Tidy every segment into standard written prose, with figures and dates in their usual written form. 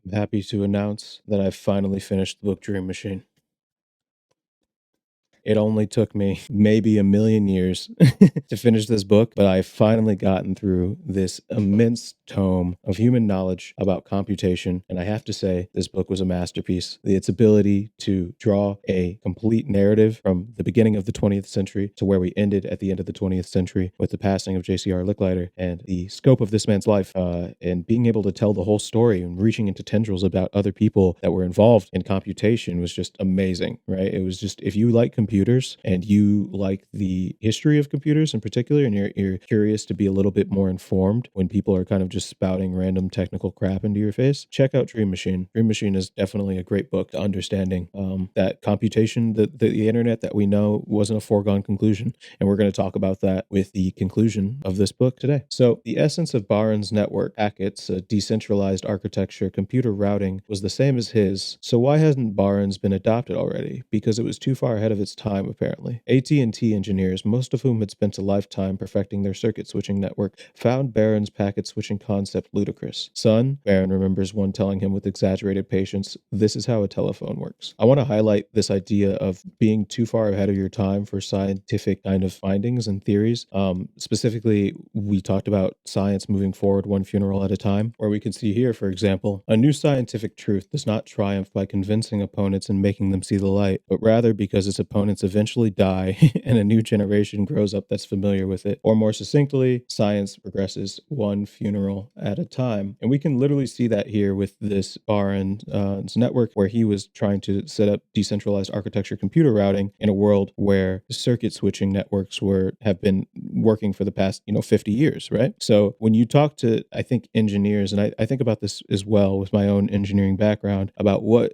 I'm happy to announce that I've finally finished the book Dream Machine. It only took me maybe a million years to finish this book, but I've finally gotten through this immense tome of human knowledge about computation. And I have to say, this book was a masterpiece. Its ability to draw a complete narrative from the beginning of the 20th century to where we ended at the end of the 20th century with the passing of JCR Licklider, and the scope of this man's life, and being able to tell the whole story and reaching into tendrils about other people that were involved in computation was just amazing, right? It was just, if you like computers and you like the history of computers in particular, and you're curious to be a little bit more informed when people are kind of just spouting random technical crap into your face, check out Dream Machine. Dream Machine is definitely a great book to understanding that computation, the internet that we know wasn't a foregone conclusion. And we're going to talk about that with the conclusion of this book today. So the essence of Barron's network packets, a decentralized architecture, computer routing, was the same as his. So why hasn't Barron's been adopted already? Because it was too far ahead of its time, apparently. AT&T engineers, most of whom had spent a lifetime perfecting their circuit switching network, found Barron's packet switching concept ludicrous. Son, Barron remembers one telling him with exaggerated patience, this is how a telephone works. I want to highlight this idea of being too far ahead of your time for scientific kind of findings and theories. Specifically, we talked about science moving forward one funeral at a time, where we can see here, for example, a new scientific truth does not triumph by convincing opponents and making them see the light, but rather because its opponents eventually die and a new generation grows up that's familiar with it. Or more succinctly, science progresses one funeral at a time. And we can literally see that here with this Barron's network, where he was trying to set up decentralized architecture computer routing in a world where circuit switching networks have been working for the past 50 years, right? So when you talk to, I think, engineers, and I think about this as well with my own engineering background, about what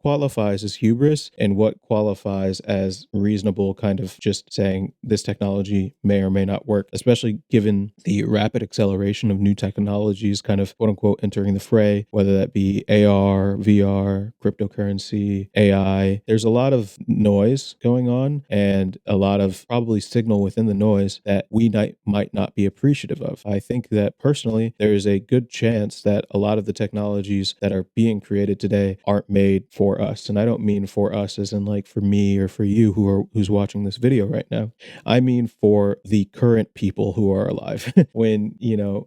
qualifies as hubris and what qualifies as reasonable, kind of just saying this technology may or may not work, especially given the rapid acceleration of new technologies kind of quote unquote entering the fray, whether that be AR, VR, cryptocurrency, AI. There's a lot of noise going on and a lot of probably signal within the noise that we might not be appreciative of. I think that personally, there is a good chance that a lot of the technologies that are being created today aren't made for us. And I don't mean for us as in like for me or for you who's watching this video right now. I mean for the current people who are alive. When,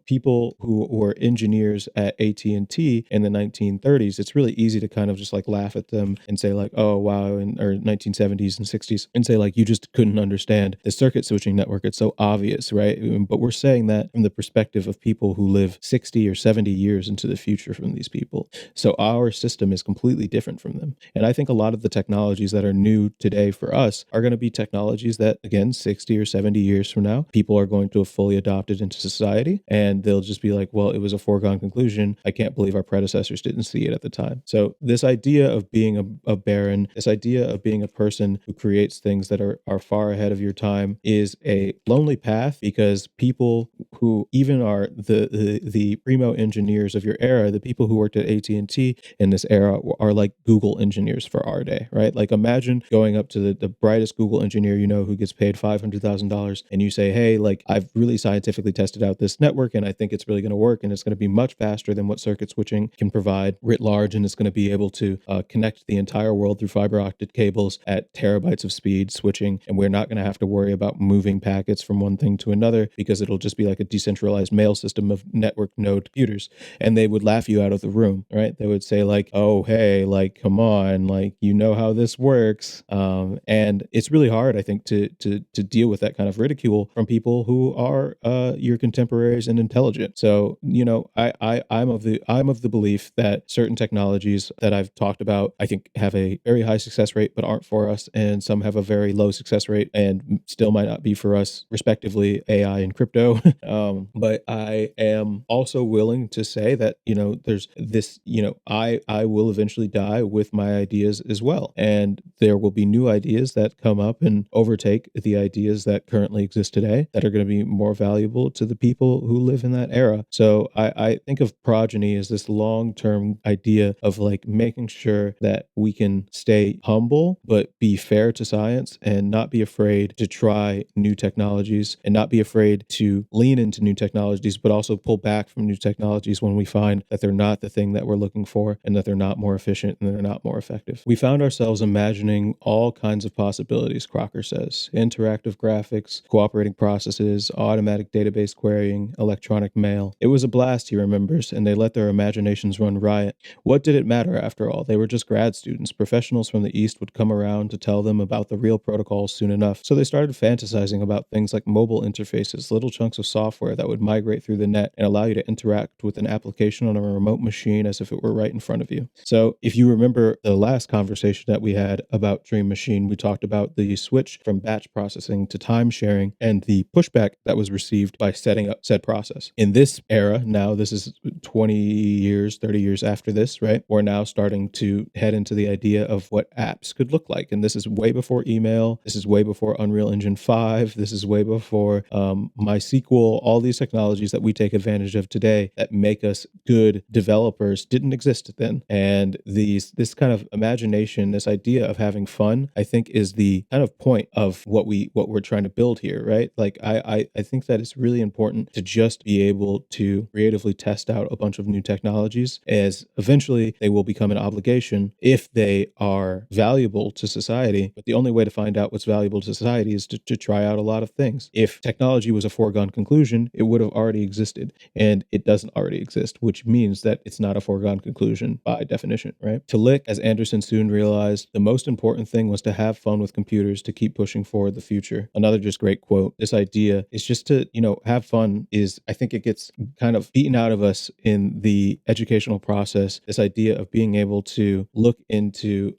people who were engineers at AT&T in the 1930s, it's really easy to kind of just like laugh at them and say like, oh, wow, or 1970s and 60s, and say like, you just couldn't understand the circuit switching network. It's so obvious, right? But we're saying that from the perspective of people who live 60 or 70 years into the future from these people. So our system is completely different from them. And I think a lot of the technologies that are new today for us are going to be technologies that, again, 60 or 70 years from now, people are going to have fully adopted into society. And they'll just be like, well, it was a foregone conclusion. I can't believe our predecessors didn't see it at the time. So this idea of being a baron, this idea of being a person who creates things that are far ahead of your time is a lonely path, because people who even are the primo engineers of your era, the people who worked at AT&T in this era, are like Google engineers for our day, right? Like imagine going up to the brightest Google engineer who gets paid $500,000, and you say, hey, like I've really scientifically tested out this network and I think it's really going to work, and it's going to be much faster than what circuit switching can provide writ large, and it's going to be able to connect the entire world through fiber optic cables at terabytes of speed switching, and we're not going to have to worry about moving packets from one thing to another, because it'll just be like a decentralized mail system of network node computers. And they would laugh you out of the room, right? They would say like, oh, hey, like, come on, like, how this works. And it's really hard, I think, to deal with that kind of ridicule from people who are your contemporaries and intelligent. So, I'm of the belief that certain technologies that I've talked about, I think, have a very high success rate, but aren't for us. And some have a very low success rate and still might not be for us, respectively, AI and crypto. But I am also willing to say that, there's this, I will eventually die with my ideas as well. And there will be new ideas that come up and overtake the ideas that currently exist today that are going to be more valuable to the people who live in that era. So I think of progeny as this long-term idea of like making sure that we can stay humble, but be fair to science and not be afraid to try new technologies and not be afraid to lean into new technologies, but also pull back from new technologies when we find that they're not the thing that we're looking for and that they're not more efficient and they're not more effective. We found ourselves imagining all kinds of possibilities, Crocker says: interactive graphics, cooperating processes, automatic database querying, electronic mail. It was a blast, he remembers, and they let their imaginations run riot. What did it matter after all? They were just grad students. Professionals from the East would come around to tell them about the real protocols soon enough. So they started fantasizing about things like mobile interfaces, little chunks of software that would migrate through the net and allow you to interact with an application on a remote machine as if it were right in front of you. So if you remember the last conversation that we had about Dream Machine, we talked about the switch from batch processing to time sharing and the pushback that was received by setting up said process. In this era, now this is 20 years, 30 years after this, right? We're now starting to head into the idea of what apps could look like. And this is way before email. This is way before Unreal Engine 5. This is way before MySQL. All these technologies that we take advantage of today that make us good developers didn't exist then. And this kind of imagination, this idea of having fun, I think is the kind of point of what we're trying to build here, right? Like I think that it's really important to just be able to creatively test out a bunch of new technologies, as eventually they will become an obligation if they are valuable to society. But the only way to find out what's valuable to society is to try out a lot of things. If technology was a foregone conclusion, it would have already existed, and it doesn't already exist, which means that it's not a foregone conclusion by definition, right? To Lick, as Anderson soon realized, the most important thing was to have fun with computers to keep pushing forward the future. Another just great quote. This idea is just to, have fun is, I think it gets kind of beaten out of us in the educational process. This idea of being able to look into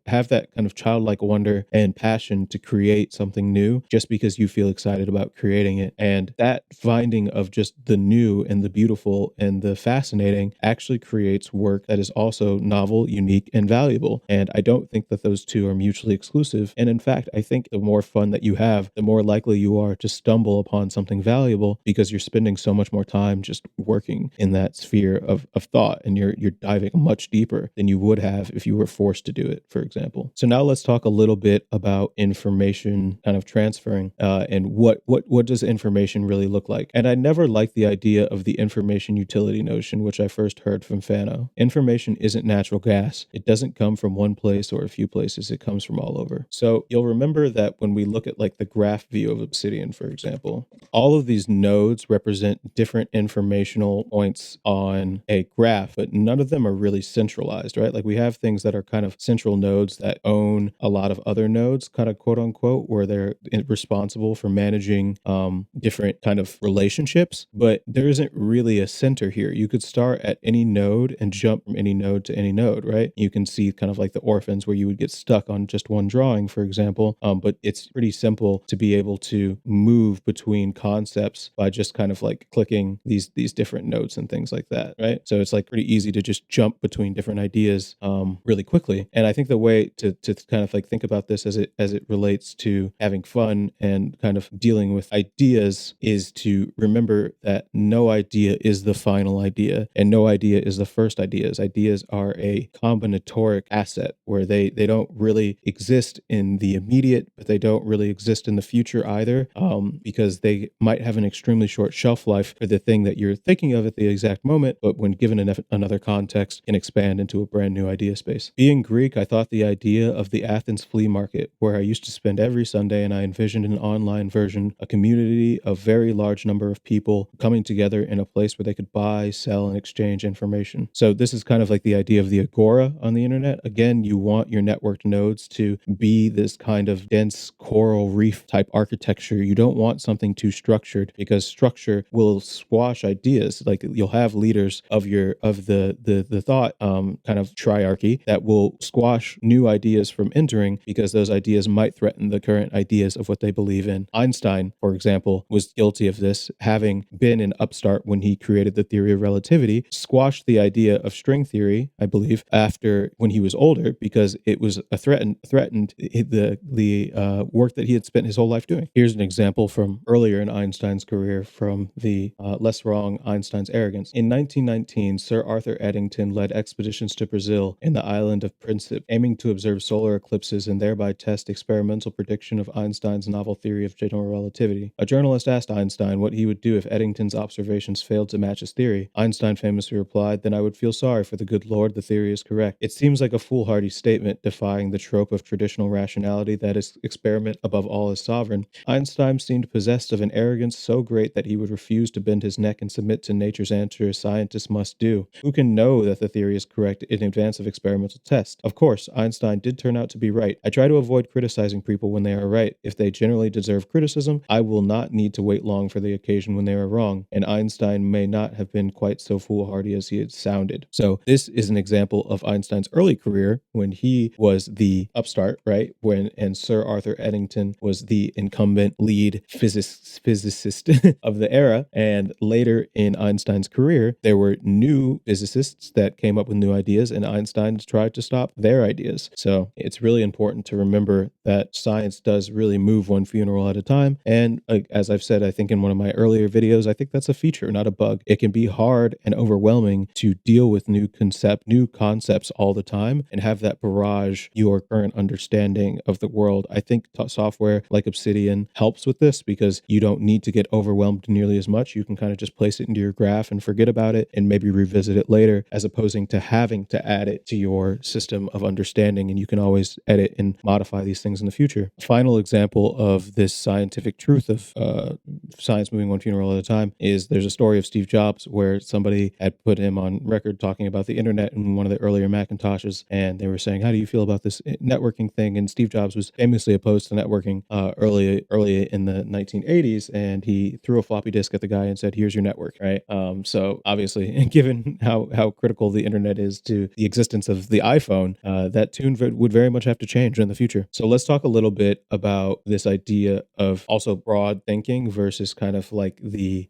have that kind of childlike wonder and passion to create something new just because you feel excited about creating it. And that finding of just the new and the beautiful and the fascinating actually creates work that is also novel, unique, and valuable. And I don't think that those two are mutually exclusive. And in fact, I think the more fun that you have, the more likely you are to stumble upon something valuable because you're spending so much more time just working in that sphere of thought, and you're diving much deeper than you would have if you were forced to do it, for example. So now let's talk a little bit about information kind of transferring and what does information really look like. And I never liked the idea of the information utility notion, which I first heard from Fano. Information isn't natural gas. It doesn't come from one place or a few places. It comes from all over. So you'll remember that when we look at like the graph view of Obsidian, for example, all of these nodes represent different informational points on a graph, but none of them are really centralized, right? Like we have things that are kind of central nodes that own a lot of other nodes, kind of quote unquote, where they're responsible for managing different kind of relationships, but there isn't really a center here. You could start at any node and jump from any node to any node, right? You can see kind of like the orphans where you would get stuck on just one drawing, for example, but it's pretty simple to be able to move between concepts by just kind of like clicking these different nodes and things like that, right? So it's like pretty easy to just jump between different ideas really quickly. And I think the way to kind of like think about this as it relates to having fun and kind of dealing with ideas is to remember that no idea is the final idea and no idea is the first ideas. Ideas are a combinatoric asset where they don't really exist in the immediate, but they don't really exist in the future either, because they might have an extremely short shelf life for the thing that you're thinking of at the exact moment, but when given another context can expand into a brand new idea space. Being Greek, I thought the idea of the Athens flea market, where I used to spend every Sunday, and I envisioned an online version, a community of very large number of people coming together in a place where they could buy, sell, and exchange information. So this is kind of like the idea of the agora on the internet. Again, you want your networked nodes to be this kind of dense coral reef type architecture. You don't want something too structured because structure will squash ideas. Like you'll have leaders of the thought kind of triarchy that will squash new ideas from entering because those ideas might threaten the current ideas of what they believe in. Einstein, for example, was guilty of this, having been an upstart when he created the theory of relativity, squashed the idea of string theory, I believe, after when he was older, because it was a threatened the work that he had spent his whole life doing. Here's an example from earlier in Einstein's career from the Less Wrong, Einstein's Arrogance. In 1919, Sir Arthur Eddington led expeditions to Brazil and the island of Principe, aiming to observe solar eclipses and thereby test experimental prediction of Einstein's novel theory of general relativity. A journalist asked Einstein what he would do if Eddington's observations failed to match his theory. Einstein famously replied, "Then I would feel sorry for the good Lord, the theory is correct." It seems like a foolhardy statement, defying the trope of traditional rationality that is experiment above all is sovereign. Einstein seemed possessed of an arrogance so great that he would refuse to bend his neck and submit to nature's answer as scientists must do. Who can know that the theory is correct in advance of experimental test? Of course, Einstein did turn out to be right. I try to avoid criticizing people when they are right. If they generally deserve criticism, I will not need to wait long for the occasion when they are wrong, and Einstein may not have been quite so foolhardy as he had sounded. So this is an example of Einstein's early career when he was the upstart, right? And Sir Arthur Eddington was the incumbent lead physicist of the era. And later in Einstein's career, there were new physicists that came up with new ideas, and Einstein tried to stop their ideas. So it's really important to remember that science does really move one funeral at a time. And as I've said, I think in one of my earlier videos, I think that's a feature, not a bug. It can be hard and overwhelming to deal with new concepts all the time and have that barrage your current understanding of the world. I think software like Obsidian helps with this because you don't need to get overwhelmed nearly as much. You can kind of just place it into your graph and forget about it and maybe revisit it later, as opposing to having to add it to your system of understanding. And you can always edit and modify these things in the future. Final example of this scientific truth of science moving one funeral at a time is there's a story of Steve Jobs where somebody had put him on record talking about the internet in one of the earlier Macintoshes, and they were saying, "How do you feel about this networking thing?" And Steve Jobs was famously opposed to networking early in the 1980s, and he threw a floppy disk at the guy and said, "Here's your network." Right. So obviously, given how critical the internet is to the existence of the iPhone, that tune would very much have to change in the future. So let's talk a little bit about this idea of also broad thinking versus kind of like the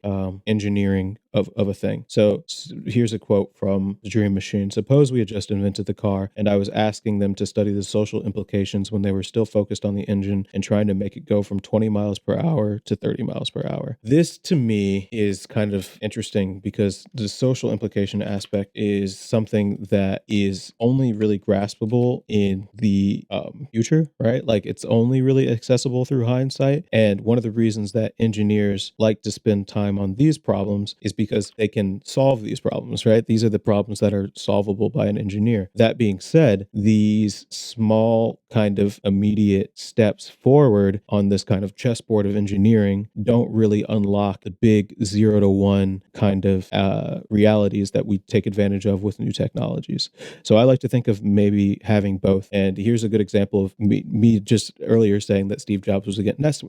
engineering of a thing. So here's a quote from The Dream Machine. "Suppose we had just invented the car, and I was asking them to study the social implications when they were still focused on the engine and trying to make it go from 20 miles per hour to 30 miles per hour. This, to me, is kind of interesting because the social implication aspect is something that is only really graspable in the future, right? Like it's only really accessible through hindsight. And one of the reasons that engineers like to spend time on these problems is because they can solve these problems, right? These are the problems that are solvable by an engineer. That being said, these small kind of immediate steps forward on this kind of chessboard of engineering don't really unlock the big 0 to 1 kind of realities that we take advantage of with new technologies. So I like to think of maybe having both. And here's a good example of me just earlier saying that Steve Jobs was against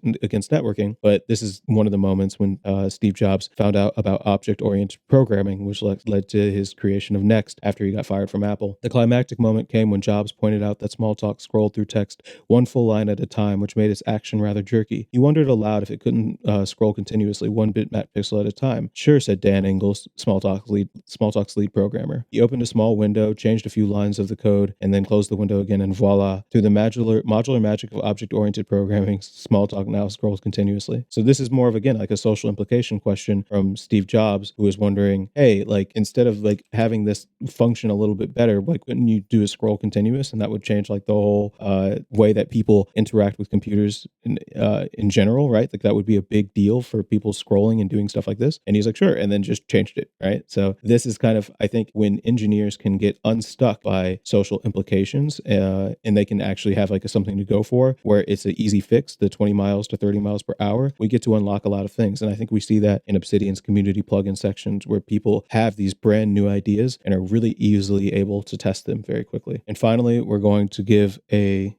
networking, but this is one of the moments when Steve Jobs found out about object-oriented programming, which led to his creation of Next after he got fired from Apple. The climactic moment came when Jobs pointed out that Smalltalk scrolled through text one full line at a time, which made its action rather jerky. He wondered aloud if it couldn't scroll continuously one bitmap pixel at a time. "Sure," said Dan Ingles, Smalltalk's lead programmer. He opened a small window, changed a few lines of the code, and then closed the window again, and voila. Through the modular magic of object-oriented programming, Smalltalk now scrolls continuously. So this is more of, again, like a social implication question from Steve Jobs, who was wondering, hey, like instead of like having this function a little bit better, like couldn't you do a scroll continuous, and that would change like the whole way that people interact with computers in general, right? Like that would be a big deal for people scrolling and doing stuff like this. And he's like, sure, and then just changed it, right? So this is kind of, I think, when engineers can get unstuck by social implications and they can actually have like something to go for where it's an easy fix, the 20 miles to 30 miles per hour, we get to unlock a lot of things. And I think we see that in Obsidian's community plugin sections where people have these brand new ideas and are really easily able to test them very quickly. And finally, we're going to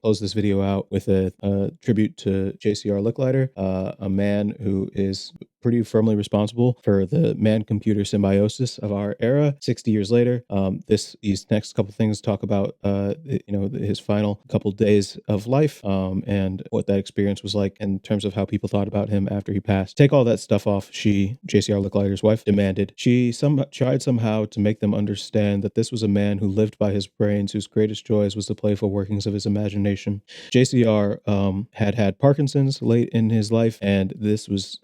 close this video out with a tribute to JCR Licklider, a man who is pretty firmly responsible for the man-computer symbiosis of our era. 60 years later, these next couple things talk about his final couple days of life, and what that experience was like in terms of how people thought about him after he passed. Take all that stuff off. She, JCR Licklider's wife, demanded. She tried somehow to make them understand that this was a man who lived by his brains, whose greatest joys was the playful workings of his imagination. JCR had Parkinson's late in his life, and this was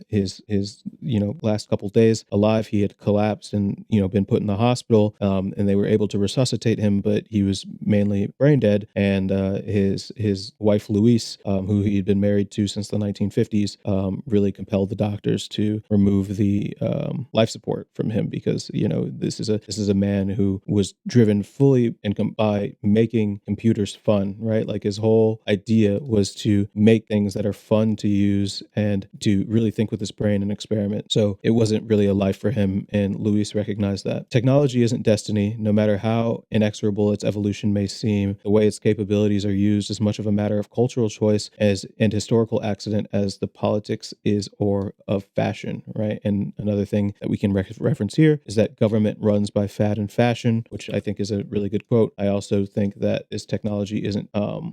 his last couple days alive. He had collapsed and been put in the hospital, and they were able to resuscitate him, but he was mainly brain dead. And his wife Louise, who he had been married to since the 1950s, really compelled the doctors to remove the life support from him, because this is a man who was driven fully by making computers fun, right? Like, his whole idea was to make things that are fun to use and to really think with his brain and experiment. So it wasn't really a life for him, and Luis recognized that. Technology isn't destiny. No matter how inexorable its evolution may seem, the way its capabilities are used is much of a matter of cultural choice and historical accident as the politics is or of fashion, right? And another thing that we can reference here is that government runs by fad and fashion, which I think is a really good quote. I also think that this technology isn't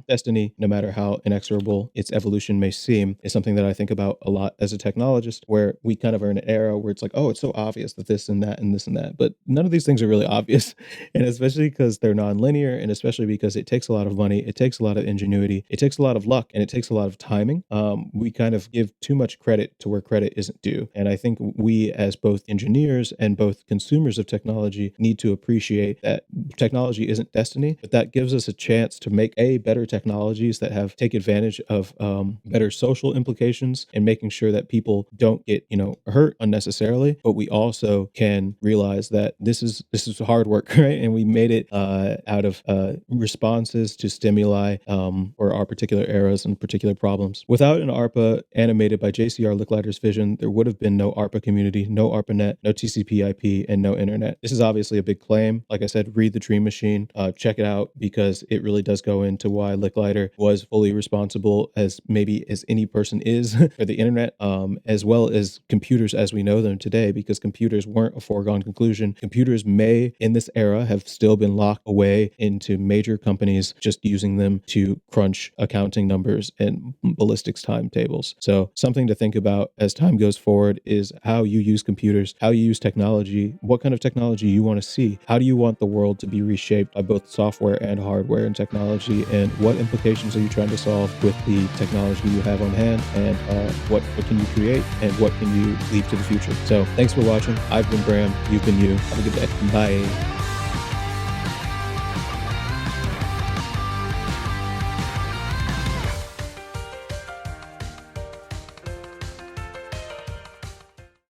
destiny, no matter how inexorable its evolution may seem, is something that I think about a lot as a technologist, where we kind of are in an era where it's like, oh, it's so obvious that this and that and this and that, but none of these things are really obvious. And especially because they're nonlinear, and especially because it takes a lot of money, it takes a lot of ingenuity, it takes a lot of luck, and it takes a lot of timing. We kind of give too much credit to where credit isn't due. And I think we, as both engineers and both consumers of technology, need to appreciate that technology isn't destiny, but that gives us a chance to make better technologies that take advantage of better social implications, and making sure that people don't get hurt unnecessarily. But we also can realize that this is hard work, right? And we made it out of responses to stimuli or our particular eras and particular problems. Without an ARPA animated by JCR Licklider's vision, there would have been no ARPA community, no ARPANET, no TCP/IP, and no internet. This is obviously a big claim. Like I said, read The Dream Machine, check it out, because it really does go into why Licklider was fully responsible as maybe as any person is for the internet, as well as computers as we know them today, because computers weren't a foregone conclusion. Computers may, in this era, have still been locked away into major companies just using them to crunch accounting numbers and ballistics timetables. So something to think about as time goes forward is how you use computers, how you use technology, what kind of technology you want to see. How do you want the world to be reshaped by both software and hardware and technology, and what implications are you trying to solve with the technology you have on hand, and what can you create, and what can you leave to the future? So thanks for watching. I've been Bram, you've been you. Have a good day. Bye.